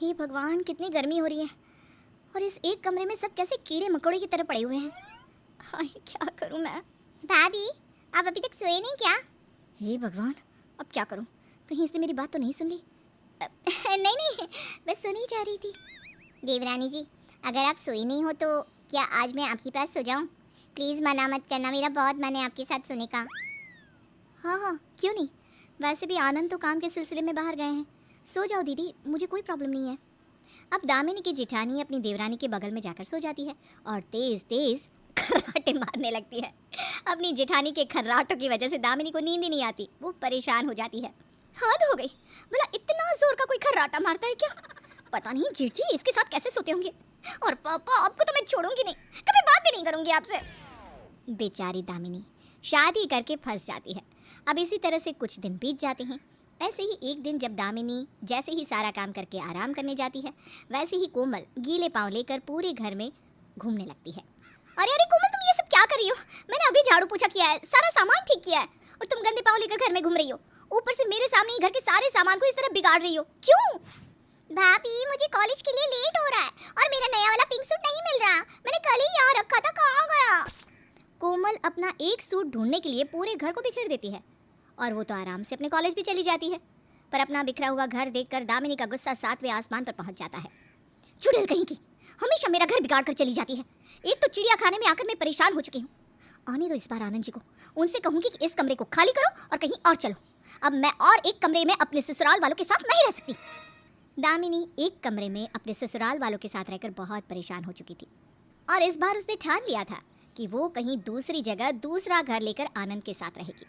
हे भगवान, कितनी गर्मी हो रही है और इस एक कमरे में सब कैसे कीड़े मकोड़े की तरह पड़े हुए हैं। हाय, क्या करूं मैं। भाभी, आप अभी तक सोए नहीं क्या? हे भगवान, अब क्या करूं? कहीं इसने मेरी बात तो नहीं सुन ली। नहीं नहीं, मैं सोने ही जा रही थी। देवरानी जी, अगर आप सोई नहीं हो तो क्या आज मैं आपके पास सो जाऊं? प्लीज़ मना मत करना, मेरा बहुत मन है आपके साथ सोने का। हाँ हाँ, क्यों नहीं। वैसे भी आनंद तो काम के सिलसिले में बाहर गए हैं। सो जाओ दीदी, मुझे कोई प्रॉब्लम नहीं है। अब दामिनी की जेठानी अपनी देवरानी के बगल में जाकर सो जाती है और तेज तेज खर्राटे मारने लगती है। अपनी जेठानी के खर्राटों की वजह से दामिनी को नींद ही नहीं आती, वो परेशान हो जाती है। हद हो गई, भला इतना जोर का कोई खर्राटा मारता है क्या? पता नहीं जीजी इसके साथ कैसे सोते होंगे। और पापा, आपको तो मैं छोड़ूंगी नहीं, कभी बात भी नहीं करूंगी आपसे। बेचारी दामिनी शादी करके फंस जाती है। अब इसी तरह से कुछ दिन बीत जाते हैं। ऐसे ही एक दिन जब दामिनी जैसे ही सारा काम करके आराम करने जाती है, वैसे ही कोमल गीले पांव लेकर पूरे घर में घूमने लगती है। अरे अरे कोमल, तुम ये सब क्या कर रही हो? मैंने अभी झाड़ू पोछा किया है, सारा सामान ठीक किया है और तुम गंदे पांव लेकर घर में घूम रही हो। ऊपर से मेरे सामने ही घर के सारे सामान को इस तरह बिगाड़ रही हो, क्यों? भाभी, मुझे कॉलेज के लिए लेट हो रहा है और मेरा नया वाला पिंक सूट नहीं मिल रहा। मैंने कल ही यहाँ रखा था, कहाँ गया? कोमल अपना एक सूट ढूंढने के लिए पूरे घर को बिखेर देती है और वो तो आराम से अपने कॉलेज भी चली जाती है। पर अपना बिखरा हुआ घर देखकर दामिनी का गुस्सा 7वें आसमान पर पहुंच जाता है। चुड़ैल कहीं की, हमेशा मेरा घर बिगाड़ कर चली जाती है। एक तो चिड़िया खाने में आकर मैं परेशान हो चुकी हूँ। आने दो इस बार आनंद जी को, उनसे कहूंगी कि इस कमरे को खाली करो और कहीं और चलो। अब मैं और एक कमरे में अपने ससुराल वालों के साथ नहीं रह सकती। दामिनी एक कमरे में अपने ससुराल वालों के साथ रहकर बहुत परेशान हो चुकी थी और इस बार उसने ठान लिया था कि वो कहीं दूसरी जगह दूसरा घर लेकर आनंद के साथ रहेगी।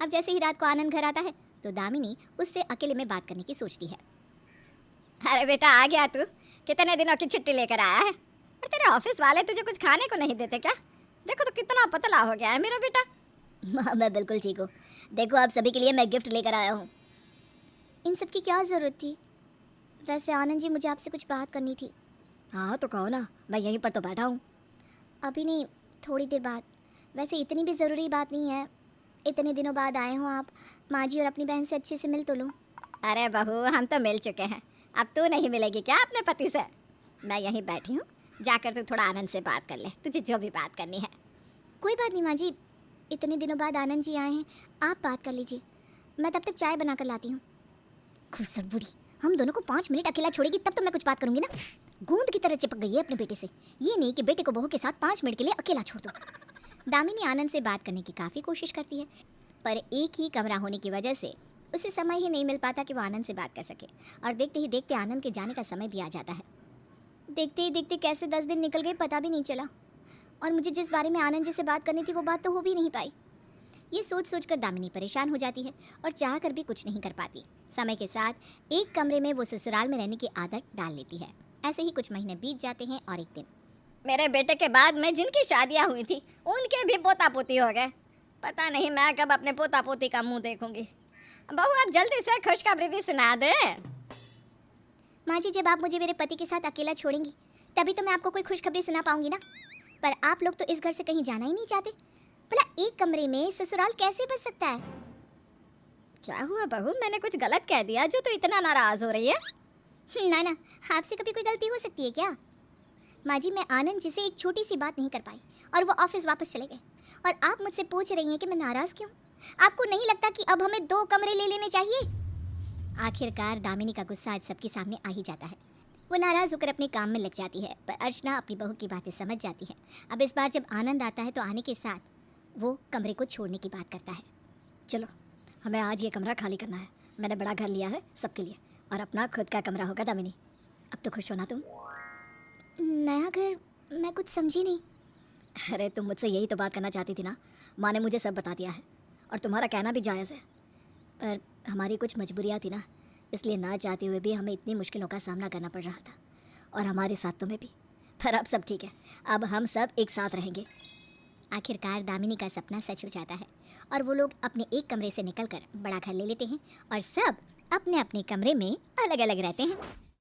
अब जैसे ही रात को आनंद घर आता है तो दामिनी उससे अकेले में बात करने की सोचती है। अरे बेटा, आ गया तू? कितने दिनों की छुट्टी लेकर आया है? और तेरे ऑफिस वाले तुझे कुछ खाने को नहीं देते क्या? देखो तो कितना पतला हो गया है मेरा बेटा। माँ, मैं बिल्कुल ठीक हूँ। देखो, आप सभी के लिए मैं गिफ्ट लेकर आया हूँ। इन सब की क्या ज़रूरत थी? वैसे आनंद जी, मुझे आपसे कुछ बात करनी थी। हाँ तो कहो ना, मैं यहीं पर तो बैठा हूँ। अभी नहीं, थोड़ी देर बाद। वैसे इतनी भी ज़रूरी बात नहीं है। इतने दिनों बाद आए हो आप, माँ जी और अपनी बहन से अच्छे से मिल तो लो। अरे बहू, हम तो मिल चुके हैं, अब तू नहीं मिलेगी क्या अपने पति से? मैं यहीं बैठी हूँ, जाकर तू थोड़ा आनंद से बात कर ले, तुझे जो भी बात करनी है। कोई बात नहीं माँ जी, इतने दिनों बाद आनंद जी आए हैं, आप बात कर लीजिए, मैं तब तक चाय बना कर लाती हूँ। खुसर बूढ़ी, हम दोनों को 5 मिनट अकेला छोड़ेगी तब तो मैं कुछ बात करूँगी ना। गूंद की तरह चिपक गई है अपने बेटे से, ये नहीं कि बेटे को बहू के साथ 5 मिनट के लिए अकेला छोड़ दो। दामिनी आनंद से बात करने की काफ़ी कोशिश करती है, पर एक ही कमरा होने की वजह से उसे समय ही नहीं मिल पाता कि वो आनंद से बात कर सके। और देखते ही देखते आनंद के जाने का समय भी आ जाता है। देखते ही देखते कैसे 10 दिन निकल गए पता भी नहीं चला, और मुझे जिस बारे में आनंद जी से बात करनी थी वो बात तो हो भी नहीं पाई। ये सोच सोच कर दामिनी परेशान हो जाती है और चाह कर भी कुछ नहीं कर पाती। समय के साथ एक कमरे में वो ससुराल में रहने की आदत डाल लेती है। ऐसे ही कुछ महीने बीत जाते हैं और एक दिन मेरे बेटे के बाद में जिनकी शादियां हुई थी उनके भी पोता पोती हो गए। पता नहीं मैं कब अपने पोता पोती का मुंह देखूंगी। बहू, आप जल्दी से खुशखबरी भी सुना दे। माँ जी, जब आप मुझे मेरे पति के साथ अकेला छोड़ेंगी तभी तो मैं आपको कोई खुशखबरी सुना पाऊंगी ना। पर आप लोग तो इस घर से कहीं जाना ही नहीं चाहते। भला एक कमरे में ससुराल कैसे बच सकता है? क्या हुआ बहू, मैंने कुछ गलत कह दिया जो तो इतना नाराज हो रही है? ना ना, आपसे कभी कोई गलती हो सकती है क्या? माँ जी, मैं आनंद जी से एक छोटी सी बात नहीं कर पाई और वो ऑफिस वापस चले गए, और आप मुझसे पूछ रही हैं कि मैं नाराज क्यों? आपको नहीं लगता कि अब हमें 2 कमरे ले लेने चाहिए? आखिरकार दामिनी का गुस्सा आज सबके सामने आ ही जाता है। वो नाराज होकर अपने काम में लग जाती है, पर अर्चना अपनी बहू की बातें समझ जाती है। अब इस बार जब आनंद आता है तो आने के साथ वो कमरे को छोड़ने की बात करता है। चलो, हमें आज ये कमरा खाली करना है। मैंने बड़ा घर लिया है सबके लिए और अपना खुद का कमरा होगा दामिनी। अब तो खुश होना तुम। नया घर? मैं कुछ समझी नहीं। अरे तुम मुझसे यही तो बात करना चाहती थी ना। माँ ने मुझे सब बता दिया है और तुम्हारा कहना भी जायज़ है, पर हमारी कुछ मजबूरियाँ थी ना, इसलिए ना चाहते हुए भी हमें इतनी मुश्किलों का सामना करना पड़ रहा था, और हमारे साथ तुम्हें भी। पर अब सब ठीक है, अब हम सब एक साथ रहेंगे। आखिरकार दामिनी का सपना सच हो जाता है और वो लोग अपने एक कमरे से निकलकर बड़ा घर ले लेते हैं और सब अपने अपने कमरे में अलग अलग रहते हैं।